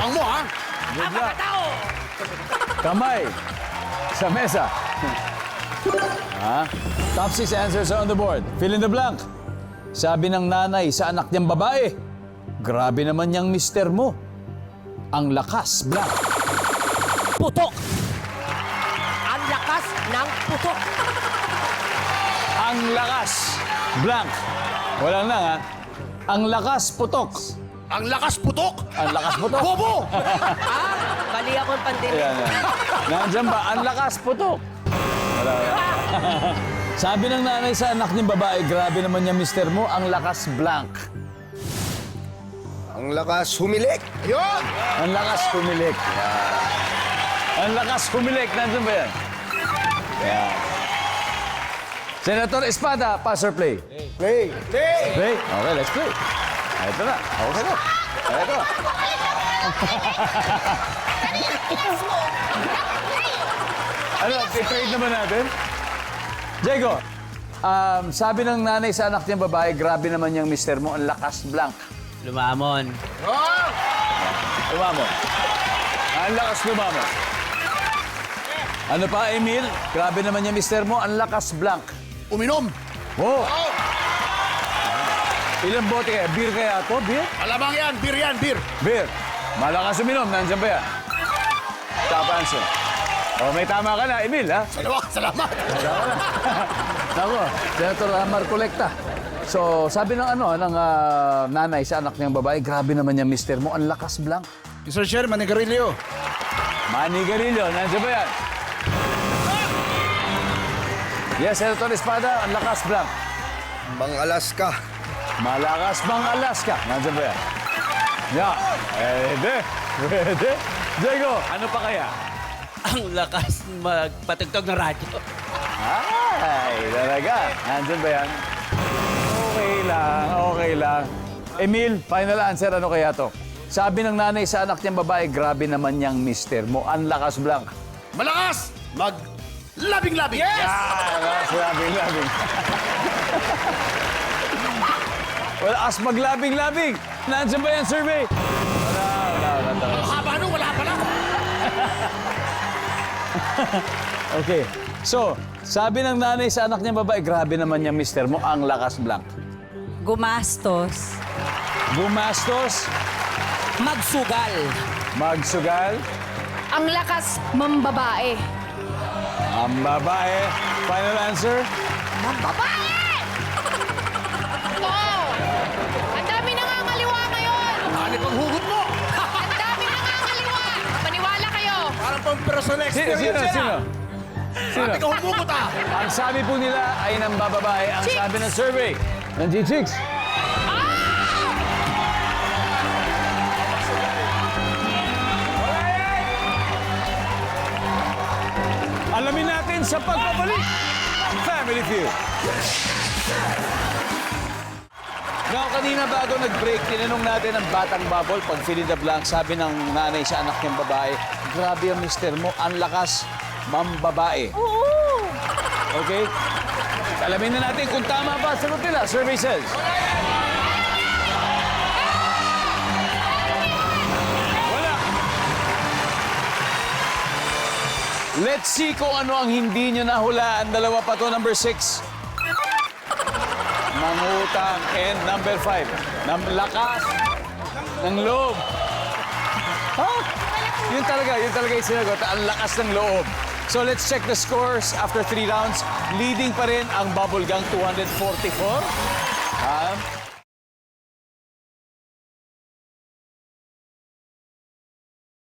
Yabang mo, ha? Good luck. Tao! Kamay sa mesa. Ha? Top 6 answers are on the board. Fill in the blank. Sabi ng nanay sa anak niyang babae, grabe naman niyang mister mo. Ang lakas, blank. Putok! Ang lakas ng putok. Ang lakas, blank. Walang lang, ha? Ang lakas, putok. Ang lakas putok! Ang lakas, putok. Bobo! Mali akong pandemik. Ayan, ayan. Nandiyan ba? Ang lakas, putok. Wala. Sabi ng nanay sa anak niyang babae, grabe naman niya mister mo, ang lakas, blank. Ang lakas humilik. Yun! Ang lakas humilik. Ang lakas humilik. Nandiyan ba yan? Yan. Senator Espada, pass or play? Play. Play? Okay, let's play. Ito na. Okay na. Ito. Ano, i-trade naman natin? Diego, sabi ng nanay sa anak niyang babae, grabe naman yung mister mo, ang lakas, blank. Lumamon. Lumamon. Ang lakas lumamon. Ano pa, Emil? Grabe naman yung mister mo, ang lakas, blank. Uminom! Oh! Ilang bote kaya? Beer kaya to? Beer? Alamang yan, beer. Beer. Malakas uminom. Nandiyan ba yan? Top answer. Oh, may tama ka na, Emil, ha? Salamat! Nako, Senator Marcolecta. So, sabi ng nanay sa anak niyang babae, grabe naman yung mister mo, ang lakas, blank. Mr. Chair, manigarilyo. Manigarillo, nandiyan ba yan? Yes, Senator Espada, ang lakas, blank. Bang Alaska. Malakas bang Alaska? Nandiyan ba yan? Yeah. Pwede. Diego, ano pa kaya? Ang lakas magpatugtog ng radyo. Ay, talaga. Nandiyan ba yan? Okay lang. Emil, final answer, ano kaya to? Sabi ng nanay sa anak niyang babae, grabe naman niyang mister mo. Ang lakas, blank. Malakas! Labing-labing! Yes! Lakas, labing. Wala as maglabing-labing. Nandiyan ba yan, survey? Wala. Ang haba nung wala pala. Okay. So, sabi ng nanay sa anak niyang babae, grabe naman niya, mister mo, ang lakas, blank. Gumastos. Gumastos, Magsugal. magsugal, Ang lakas mambabae. ang babae. Final answer? Mambabae! Oo! Ang dami nangangaliwa ngayon! Ano pang hugot mo? Ang dami nangangaliwa! Maniwala kayo! Parang pang personal experience Sino? Sabi ka humugot, ah! Ang sabi po nila ay ng bababae. Ang Chicks. sabi ng survey ng G-Chicks. Alamin natin sa pagbabalik. Family Feud. Now, kanina bago nag-break, tinanong natin ang batang bubble. Pag fill in the blank, sabi ng nanay sa anak niyang babae, grabe ang mister mo, ang lakas, mambabae. Oo! Okay? Alamin na natin kung tama ba ang sagot nila. Survey says. Wala. Let's see kung ano ang hindi nyo nahulaan. Dalawa pa to, number 6. Mangutang. And number 5. Lakas ng loob. Ha? Yun talaga yung sinagot. Ang lakas ng loob. So let's check the scores after 3 rounds. Leading pa rin ang Bubble Gang 244.